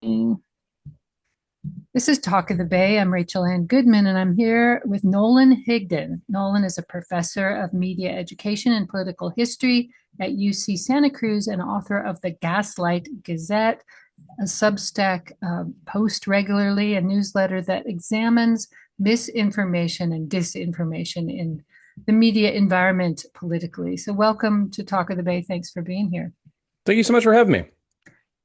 This is Talk of the Bay. I'm Rachel Ann Goodman, and I'm here with Nolan Higdon. Nolan is a professor of media education and political history at UC Santa Cruz and author of the Gaslight Gazette, a Substack post regularly, a newsletter that examines misinformation and disinformation in the media environment politically. So, welcome to Talk of the Bay. Thanks for being here. Thank you so much for having me.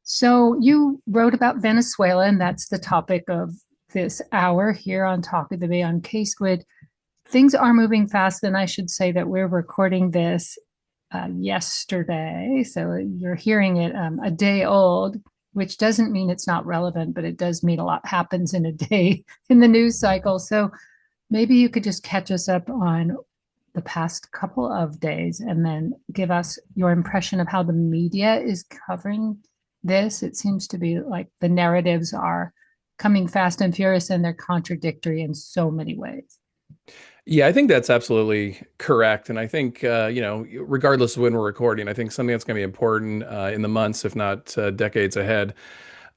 So you wrote about Venezuela, and that's the topic of this hour here on Talk of the Bay on K-Squid. Things are moving fast, and I should say that we're recording this yesterday. So you're hearing it a day old, which doesn't mean it's not relevant, but it does mean a lot happens in a day in the news cycle. So maybe you could just catch us up on the past couple of days and then give us your impression of how the media is covering this. It seems to be like the narratives are coming fast and furious and they're contradictory in so many ways. Yeah, I think that's absolutely correct. And I think, regardless of when we're recording, I think something that's going to be important in the months, if not decades ahead,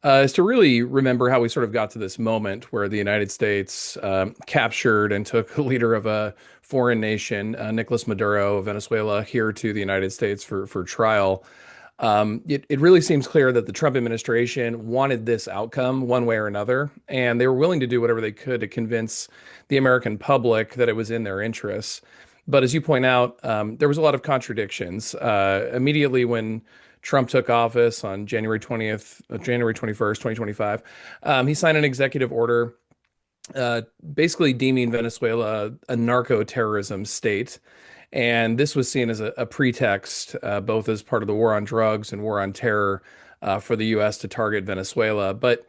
is to really remember how we sort of got to this moment where the United States captured and took the leader of a foreign nation, Nicolas Maduro of Venezuela, here to the United States for trial. It really seems clear that the Trump administration wanted this outcome one way or another, and they were willing to do whatever they could to convince the American public that it was in their interests. But as you point out, there was a lot of contradictions. Immediately when Trump took office on January 21st, 2025, he signed an executive order basically deeming Venezuela a narco-terrorism state. And this was seen as a pretext, both as part of the war on drugs and war on terror for the U.S. to target Venezuela. But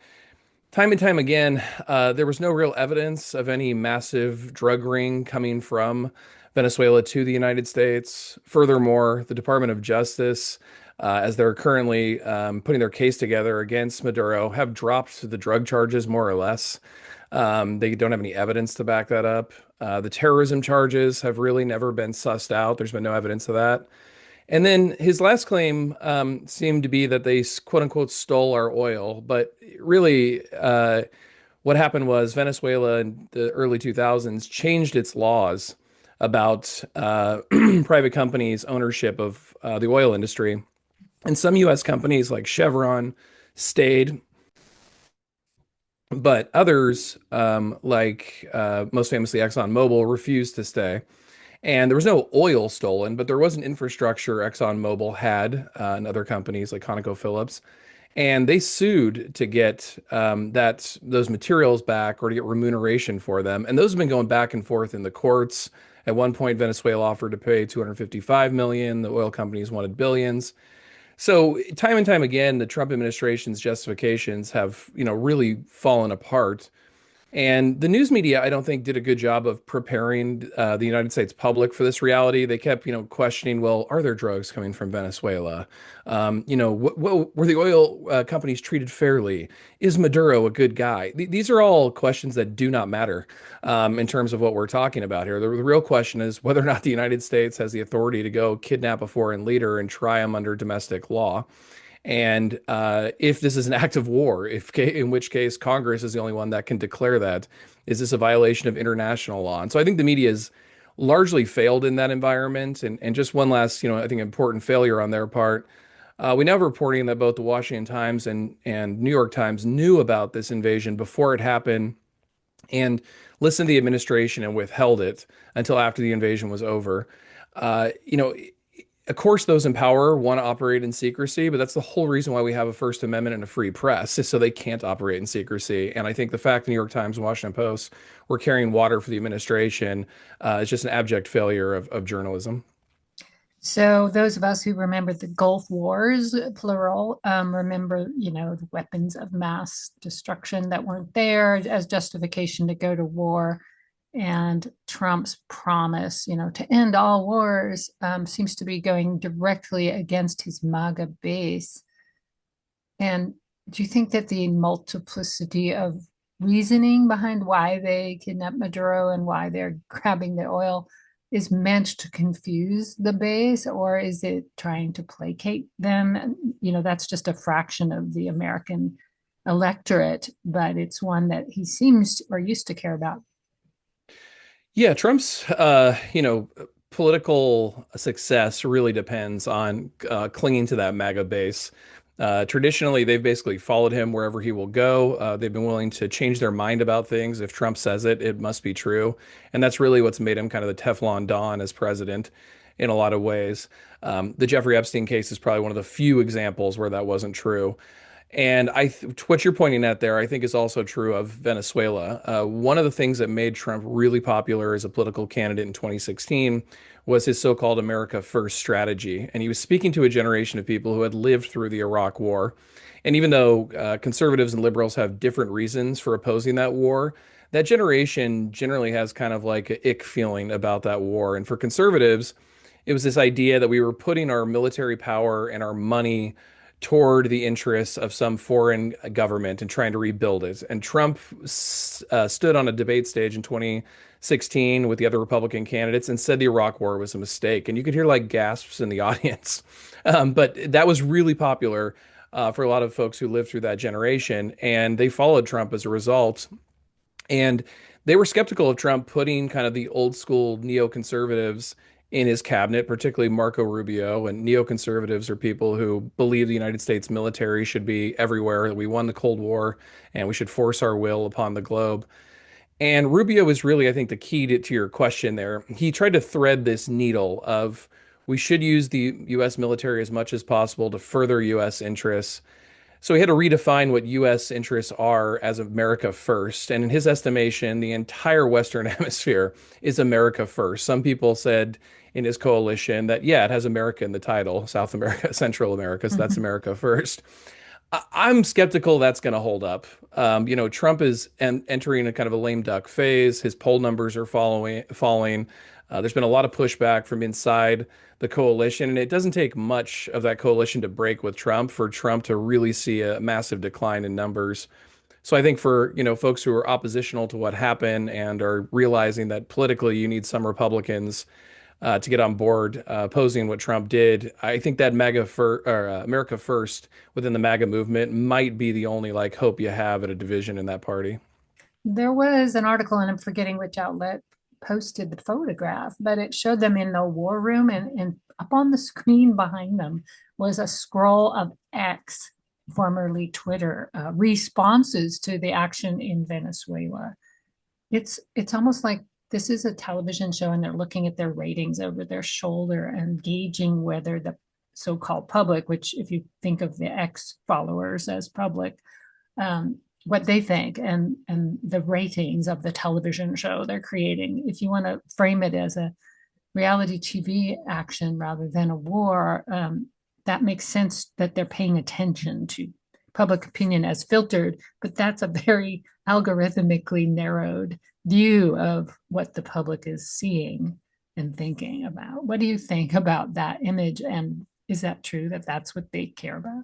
time and time again, there was no real evidence of any massive drug ring coming from Venezuela to the United States. Furthermore, the Department of Justice, as they're currently putting their case together against Maduro, have dropped the drug charges more or less. They don't have any evidence to back that up. The terrorism charges have really never been sussed out. There's been no evidence of that. And then his last claim seemed to be that they quote unquote stole our oil. But really, what happened was Venezuela in the early 2000s changed its laws about private companies' ownership of the oil industry. And some US companies like Chevron stayed, but others, most famously ExxonMobil, refused to stay. And there was no oil stolen, but there was an infrastructure ExxonMobil had and other companies like ConocoPhillips. And they sued to get those materials back or to get remuneration for them. And those have been going back and forth in the courts. At one point, Venezuela offered to pay 255 million. The oil companies wanted billions. So time and time again, the Trump administration's justifications have, really fallen apart. And the news media, I don't think, did a good job of preparing the United States public for this reality. They kept, questioning, well, are there drugs coming from Venezuela? Were the oil companies treated fairly? Is Maduro a good guy? These are all questions that do not matter in terms of what we're talking about here. The real question is whether or not the United States has the authority to go kidnap a foreign leader and try him under domestic law. And if this is an act of war, in which case Congress is the only one that can declare that, is this a violation of international law? And so I think the media has largely failed in that environment. And just one last, I think important failure on their part. We now have reporting that both the Washington Times and New York Times knew about this invasion before it happened and listened to the administration and withheld it until after the invasion was over. Uh, you know, of course, those in power want to operate in secrecy, but that's the whole reason why we have a First Amendment and a free press, is so they can't operate in secrecy. And I think the fact the New York Times and Washington Post were carrying water for the administration is just an abject failure of journalism. So those of us who remember the Gulf Wars, plural, remember, the weapons of mass destruction that weren't there as justification to go to war. And Trump's promise, to end all wars, seems to be going directly against his MAGA base. And do you think that the multiplicity of reasoning behind why they kidnapped Maduro and why they're grabbing the oil is meant to confuse the base, or is it trying to placate them? That's just a fraction of the American electorate, but it's one that he seems or used to care about. Yeah, Trump's political success really depends on clinging to that MAGA base. Traditionally, they've basically followed him wherever he will go. They've been willing to change their mind about things. If Trump says it, it must be true. And that's really what's made him kind of the Teflon Don as president in a lot of ways. The Jeffrey Epstein case is probably one of the few examples where that wasn't true. And what you're pointing at there, I think, is also true of Venezuela. One of the things that made Trump really popular as a political candidate in 2016 was his so-called America First strategy. And he was speaking to a generation of people who had lived through the Iraq War. And even though conservatives and liberals have different reasons for opposing that war, that generation generally has kind of like an ick feeling about that war. And for conservatives, it was this idea that we were putting our military power and our money toward the interests of some foreign government and trying to rebuild it. And Trump stood on a debate stage in 2016 with the other Republican candidates and said the Iraq War was a mistake. And you could hear like gasps in the audience. But that was really popular for a lot of folks who lived through that generation. And they followed Trump as a result. And they were skeptical of Trump putting kind of the old school neoconservatives in his cabinet, particularly Marco Rubio. And neoconservatives are people who believe the United States military should be everywhere, that we won the Cold War, and we should force our will upon the globe. And Rubio was really, I think, the key to your question there. He tried to thread this needle of we should use the U.S. military as much as possible to further U.S. interests, so he had to redefine what U.S. interests are as America first. And in his estimation, the entire Western Hemisphere is America first. Some people said in his coalition that, yeah, it has America in the title, South America, Central America, so that's America first. I'm skeptical that's going to hold up. Trump is entering a kind of a lame duck phase. His poll numbers are falling. There's been a lot of pushback from inside the coalition, and it doesn't take much of that coalition to break with Trump for Trump to really see a massive decline in numbers. So I think for, folks who are oppositional to what happened and are realizing that politically you need some Republicans to get on board opposing what Trump did, I think that America First within the MAGA movement might be the only like hope you have at a division in that party. There was an article, and I'm forgetting which outlet posted the photograph, but it showed them in the war room, and up on the screen behind them was a scroll of X, formerly Twitter, responses to the action in Venezuela. It's almost like this is a television show, and they're looking at their ratings over their shoulder and gauging whether the so-called public, which if you think of the X followers as public, what they think and the ratings of the television show they're creating. If you want to frame it as a reality TV action rather than a war, that makes sense that they're paying attention to public opinion as filtered, but that's a very algorithmically narrowed view of what the public is seeing and thinking about. What do you think about that image? And is that true that that's what they care about?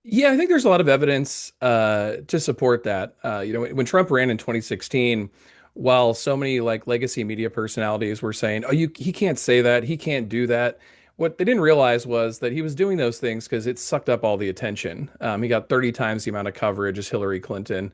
Yeah, I think there's a lot of evidence to support that. When Trump ran in 2016, while so many like legacy media personalities were saying, "Oh, he can't say that, he can't do that," what they didn't realize was that he was doing those things because it sucked up all the attention. He got 30 times the amount of coverage as Hillary Clinton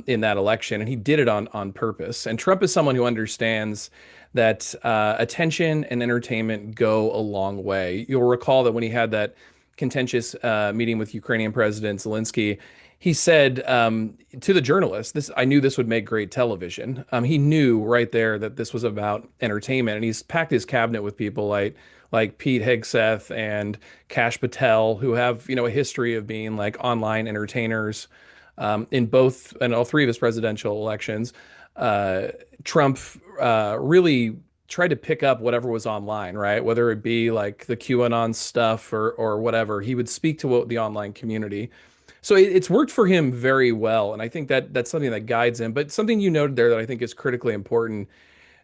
in that election, and he did it on purpose. And Trump is someone who understands that attention and entertainment go a long way. You'll recall that when he had that contentious meeting with Ukrainian President Zelensky, he said to the journalist, "This I knew this would make great television." He knew right there that this was about entertainment, and he's packed his cabinet with people like Pete Hegseth and Kash Patel, who have a history of being like online entertainers in both and all three of his presidential elections. Trump really tried to pick up whatever was online, right? Whether it be like the QAnon stuff or whatever, he would speak to the online community. So it's worked for him very well, and I think that that's something that guides him. But something you noted there that I think is critically important: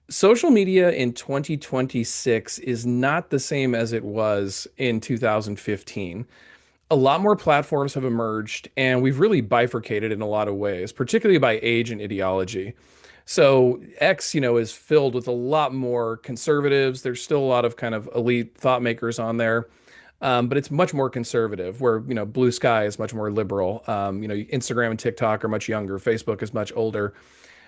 social media in 2026 is not the same as it was in 2015. A lot more platforms have emerged, and we've really bifurcated in a lot of ways, particularly by age and ideology. So X, is filled with a lot more conservatives. There's still a lot of kind of elite thought makers on there. but it's much more conservative. Where Blue Sky is much more liberal. Instagram and TikTok are much younger. Facebook is much older.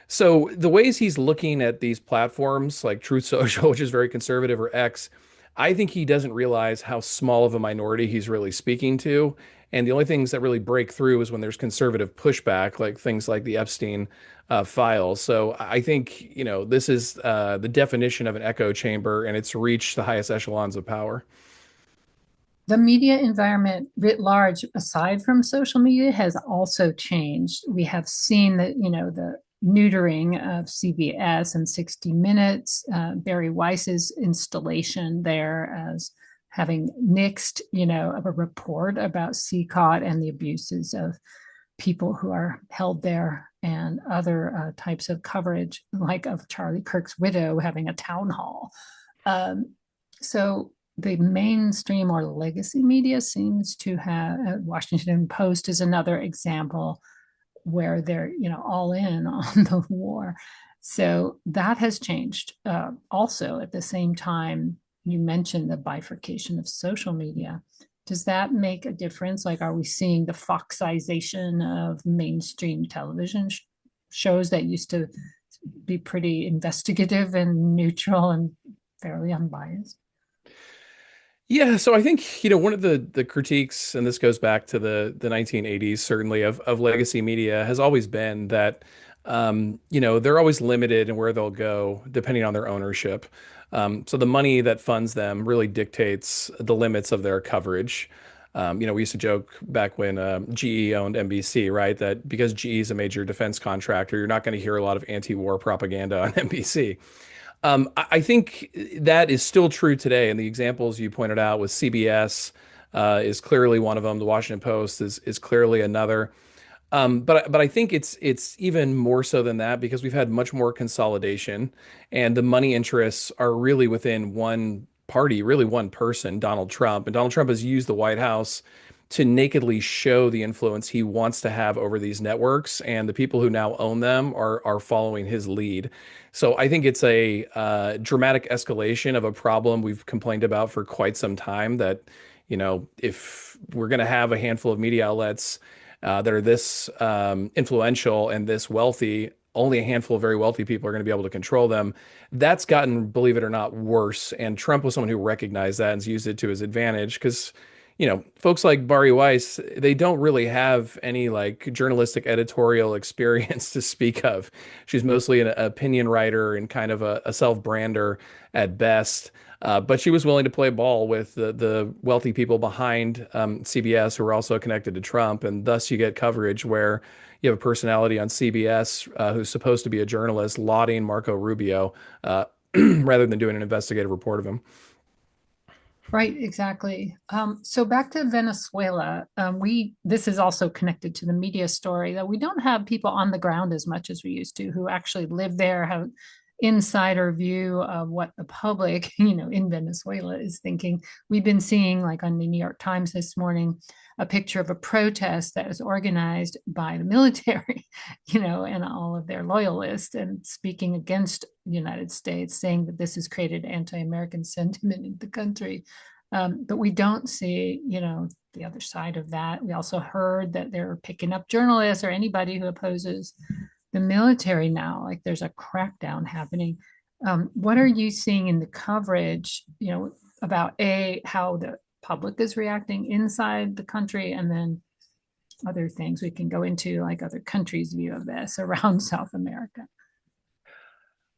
So the ways he's looking at these platforms like Truth Social, which is very conservative, or X, I think he doesn't realize how small of a minority he's really speaking to. And the only things that really break through is when there's conservative pushback, like things like the Epstein files. So I think, this is the definition of an echo chamber, and it's reached the highest echelons of power. The media environment writ large, aside from social media, has also changed. We have seen that, the neutering of CBS and 60 Minutes, Barry Weiss's installation there as having nixed, of a report about CCOT and the abuses of people who are held there, and other types of coverage, like of Charlie Kirk's widow having a town hall. So the mainstream or legacy media seems to have, Washington Post is another example where they're all in on the war. So that has changed. Also, at the same time, you mentioned the bifurcation of social media. Does that make a difference? Like, are we seeing the Foxization of mainstream television shows that used to be pretty investigative and neutral and fairly unbiased? Yeah, so I think, one of the critiques, and this goes back to the 1980s, certainly, of legacy media, has always been that, they're always limited in where they'll go depending on their ownership. So the money that funds them really dictates the limits of their coverage. We used to joke back when GE owned NBC, right? That because GE is a major defense contractor, you're not going to hear a lot of anti-war propaganda on NBC. I think that is still true today, and the examples you pointed out with CBS is clearly one of them. The Washington Post is clearly another. But I think it's even more so than that, because we've had much more consolidation, and the money interests are really within one party, really one person, Donald Trump. And Donald Trump has used the White House to nakedly show the influence he wants to have over these networks, and the people who now own them are following his lead. So I think it's a dramatic escalation of a problem we've complained about for quite some time. That if we're going to have a handful of media outlets that are this influential and this wealthy, only a handful of very wealthy people are going to be able to control them. That's gotten, believe it or not, worse. And Trump was someone who recognized that and has used it to his advantage, because folks like Bari Weiss, they don't really have any like journalistic editorial experience to speak of. She's mostly an opinion writer and kind of a self-brander at best. But she was willing to play ball with the wealthy people behind CBS, who are also connected to Trump. And thus you get coverage where you have a personality on CBS who's supposed to be a journalist lauding Marco Rubio rather than doing an investigative report of him. Right, exactly. So back to Venezuela, we this is also connected to the media story, that we don't have people on the ground as much as we used to, who actually live there, have insider view of what the public, in Venezuela is thinking. We've been seeing, like on the New York Times this morning, a picture of a protest that is organized by the military, and all of their loyalists, and speaking against the United States, saying that this has created anti-American sentiment in the country. But we don't see, the other side of that. We also heard that they're picking up journalists or anybody who opposes the military now. Like, there's a crackdown happening. What are you seeing in the coverage, about how the public is reacting inside the country, and then other things we can go into, like other countries' view of this around South America?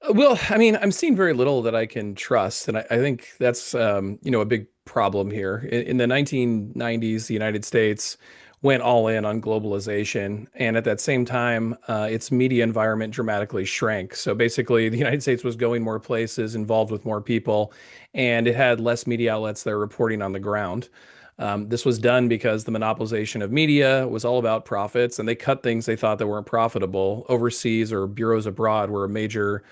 Well, I mean, I'm seeing very little that I can trust, and I think that's a big problem here. In the 1990s, the United States went all in on globalization, and at that same time, its media environment dramatically shrank. So basically, the United States was going more places, involved with more people, and it had less media outlets that were reporting on the ground. This was done because the monopolization of media was all about profits, and they cut things they thought that weren't profitable. Overseas or bureaus abroad were a major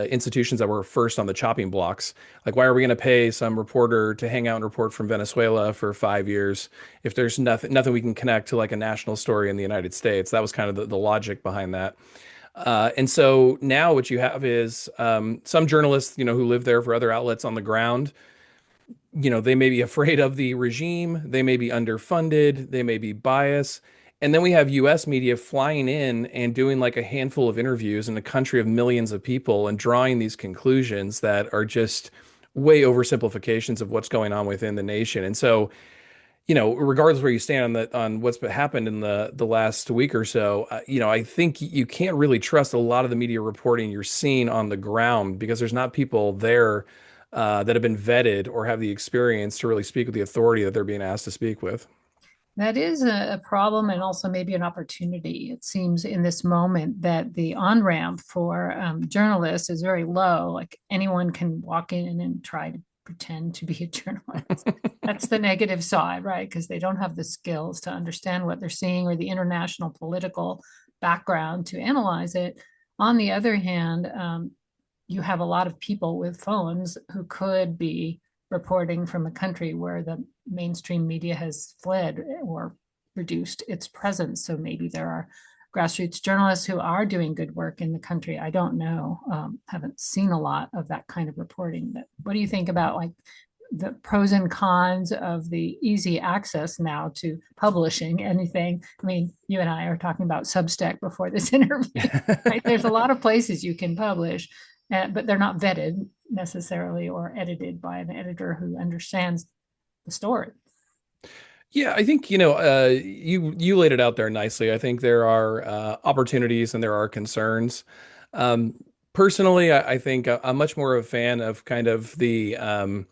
institutions that were first on the chopping blocks. Like, why are we going to pay some reporter to hang out and report from Venezuela for 5 years if there's nothing we can connect to like a national story in the United States? That was kind of the logic behind that. And so now what you have is some journalists, who live there for other outlets on the ground, they may be afraid of the regime, they may be underfunded, they may be biased. And then we have US media flying in and doing like a handful of interviews in a country of millions of people and drawing these conclusions that are just way oversimplifications of what's going on within the nation. And so, regardless where you stand on what's happened in the last week or so, I think you can't really trust a lot of the media reporting you're seeing on the ground because there's not people there that have been vetted or have the experience to really speak with the authority that they're being asked to speak with. That is a problem and also maybe an opportunity. It seems in this moment that the on ramp for journalists is very low. Like anyone can walk in and try to pretend to be a journalist. That's the negative side, right? Because they don't have the skills to understand what they're seeing or the international political background to analyze it. On the other hand, you have a lot of people with phones who could be reporting from a country where the mainstream media has fled or reduced its presence. So maybe there are grassroots journalists who are doing good work in the country. I don't know. Haven't seen a lot of that kind of reporting. But what do you think about like the pros and cons of the easy access now to publishing anything? I mean, you and I are talking about Substack before this interview, right? There's a lot of places you can publish, but they're not vetted necessarily or edited by an editor who understands the story. Yeah, I think, you laid it out there nicely. I think there are opportunities and there are concerns. Personally, I think I'm much more of a fan of kind of the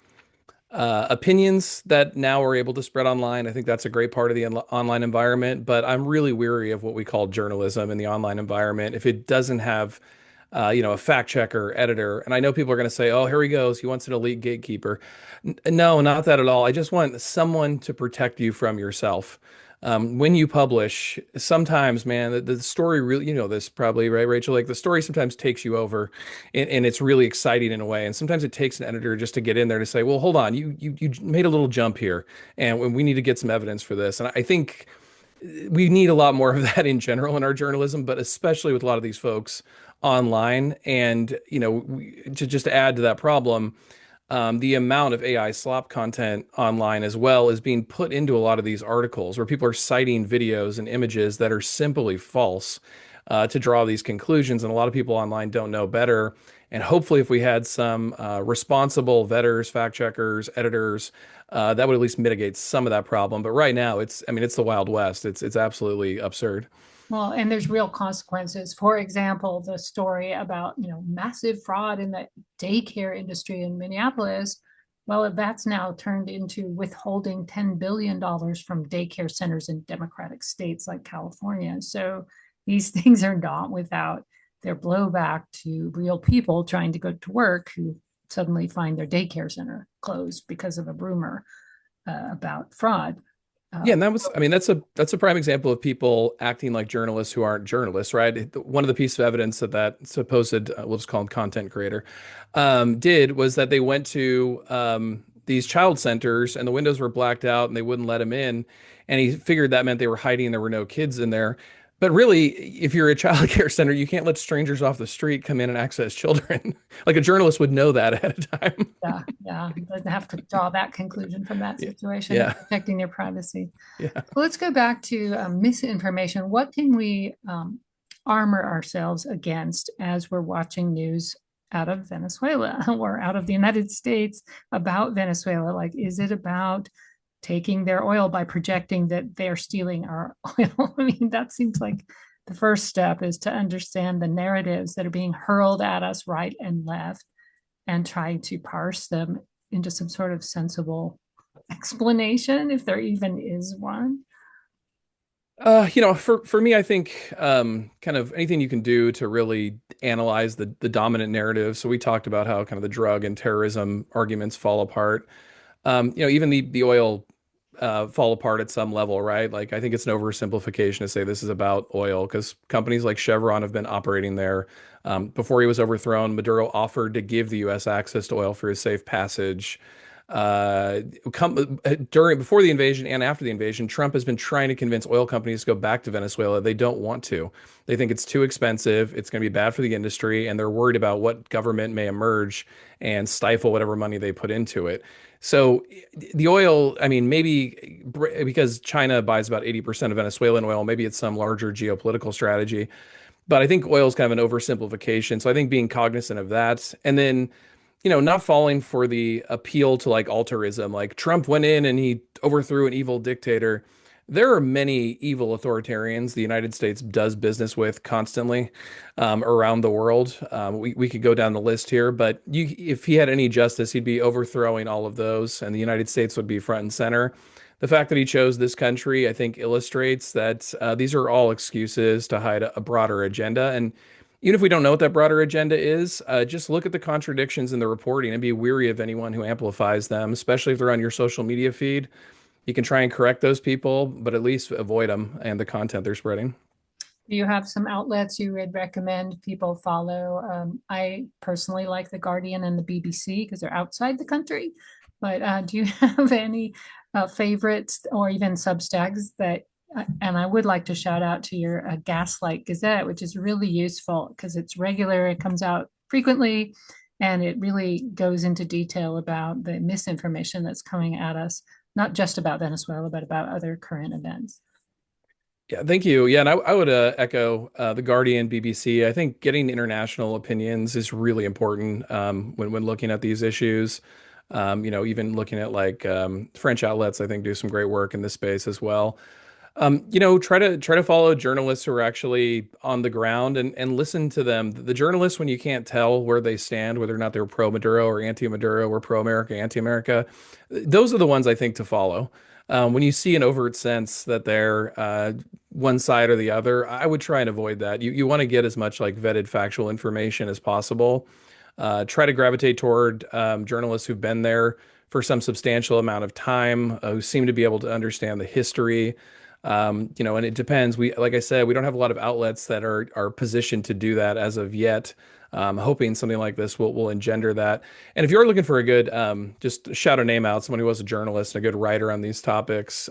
opinions that now are able to spread online. I think that's a great part of the online environment, but I'm really weary of what we call journalism in the online environment. If it doesn't have a fact checker, editor. And I know people are going to say, oh, here he goes. He wants an elite gatekeeper. No, not that at all. I just want someone to protect you from yourself. When you publish, sometimes, man, the story really, you know this probably, right, Rachel? Like the story sometimes takes you over and it's really exciting in a way. And sometimes it takes an editor just to get in there to say, well, hold on, you made a little jump here and we need to get some evidence for this. And I think we need a lot more of that in general in our journalism, but especially with a lot of these folks online. And, to just add to that problem, the amount of AI slop content online as well is being put into a lot of these articles where people are citing videos and images that are simply false to draw these conclusions. And a lot of people online don't know better. And hopefully, if we had some responsible vetters, fact checkers, editors, that would at least mitigate some of that problem. But right now, it's the Wild West. It's absolutely absurd. Well, and there's real consequences. For example, the story about, massive fraud in the daycare industry in Minneapolis. Well, that's now turned into withholding $10 billion from daycare centers in democratic states like California. So these things are not without their blowback to real people trying to go to work who suddenly find their daycare center closed because of a rumor about fraud. Yeah, and that's a prime example of people acting like journalists who aren't journalists, right? One of the pieces of evidence that supposed, we'll just call him content creator, did was that they went to these child centers and the windows were blacked out and they wouldn't let him in, and he figured that meant they were hiding and there were no kids in there. But really, if you're a child care center, you can't let strangers off the street come in and access children. Like a journalist would know that ahead of time. Yeah. Doesn't have to draw that conclusion from that Yeah, situation, yeah, protecting their privacy. yeah. Well, let's go back to misinformation. What can we armor ourselves against as we're watching news out of Venezuela or out of the United States about Venezuela? Like, is it about taking their oil by projecting that they're stealing our oil? I mean, that seems like the first step is to understand the narratives that are being hurled at us right and left and try to parse them into some sort of sensible explanation, if there even is one. For me, I think kind of anything you can do to really analyze the dominant narrative. So we talked about how kind of the drug and terrorism arguments fall apart. Even the oil fall apart at some level, right? Like I think it's an oversimplification to say this is about oil because companies like Chevron have been operating there. Before he was overthrown, Maduro offered to give the U.S. access to oil for his safe passage. Uh, during before the invasion and after the invasion, Trump has been trying to convince oil companies to go back to Venezuela. They don't want to. They think it's too expensive. It's going to be bad for the industry, and they're worried about what government may emerge and stifle whatever money they put into it. So the oil, I mean, maybe because China buys about 80% of Venezuelan oil, maybe it's some larger geopolitical strategy. But I think oil is kind of an oversimplification. So I think being cognizant of that, and then not falling for the appeal to like altruism, like Trump went in and he overthrew an evil dictator. There are many evil authoritarians the United States does business with constantly around the world. We could go down the list here, but if he had any justice, he'd be overthrowing all of those, and the United States would be front and center. The fact that he chose this country, I think, illustrates that these are all excuses to hide a broader agenda. And even if we don't know what that broader agenda is, just look at the contradictions in the reporting and be weary of anyone who amplifies them, especially if they're on your social media feed. You can try and correct those people, but at least avoid them and the content they're spreading. Do you have some outlets you would recommend people follow? I personally like The Guardian and the BBC because they're outside the country. But do you have any favorites or even Substacks that, and I would like to shout out to your Gaslight Gazette, which is really useful because it's regular, it comes out frequently, and it really goes into detail about the misinformation that's coming at us, not just about Venezuela, but about other current events. Yeah, thank you. Yeah, and I would echo the Guardian, BBC. I think getting international opinions is really important when looking at these issues. Even looking at like French outlets, I think do some great work in this space as well. Try to follow journalists who are actually on the ground and listen to them. The journalists, when you can't tell where they stand, whether or not they're pro Maduro or anti Maduro or pro America, anti America, those are the ones I think to follow. When you see an overt sense that they're one side or the other, I would try and avoid that. You want to get as much like vetted factual information as possible. Try to gravitate toward journalists who've been there for some substantial amount of time, who seem to be able to understand the history. And it depends. Like I said, we don't have a lot of outlets that are positioned to do that as of yet. Hoping something like this will engender that. And if you're looking for a good, just shout a name out, someone who was a journalist and a good writer on these topics,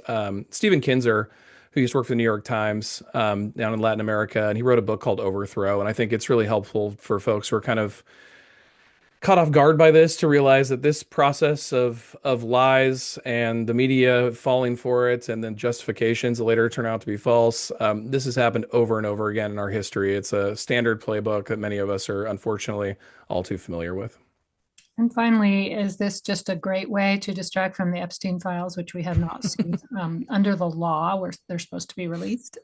Stephen Kinzer, who used to work for the New York Times down in Latin America, and he wrote a book called Overthrow. And I think it's really helpful for folks who are kind of caught off guard by this to realize that this process of lies and the media falling for it and then justifications that later turn out to be false, this has happened over and over again in our history. It's a standard playbook that many of us are unfortunately all too familiar with. And finally, is this just a great way to distract from the Epstein files, which we have not seen under the law where they're supposed to be released?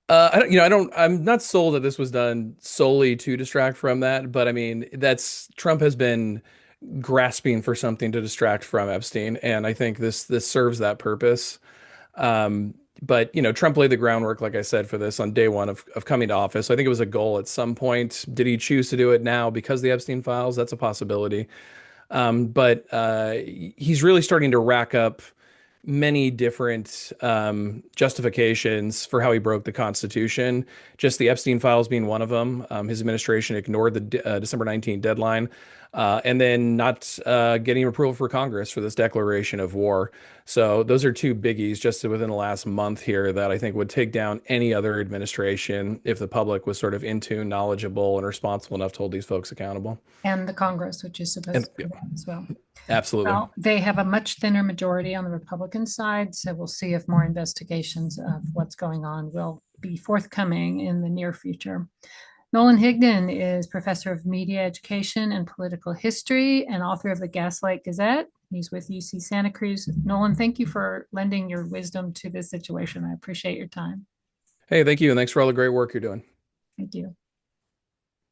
I'm not sold that this was done solely to distract from that, but I mean, Trump has been grasping for something to distract from Epstein, and I think this serves that purpose. But Trump laid the groundwork, like I said, for this on day one of coming to office. So I think it was a goal at some point. Did he choose to do it now because of the Epstein files? That's a possibility. But he's really starting to rack up many different justifications for how he broke the Constitution. Just the Epstein files being one of them. His administration ignored the December 19th deadline, and then not getting approval for Congress for this declaration of war. So those are two biggies just within the last month here that I think would take down any other administration if the public was sort of in tune, knowledgeable, and responsible enough to hold these folks accountable. And the Congress, which is supposed And to yeah, do that as well. absolutely. Well, they have a much thinner majority on the Republican side, so we'll see if more investigations of what's going on will be forthcoming in the near future. Nolan Higdon is professor of media education and political history and author of the Gaslight Gazette. He's with UC Santa Cruz. Nolan, thank you for lending your wisdom to this situation. I appreciate your time. Hey, thank you, and thanks for all the great work you're doing. Thank you.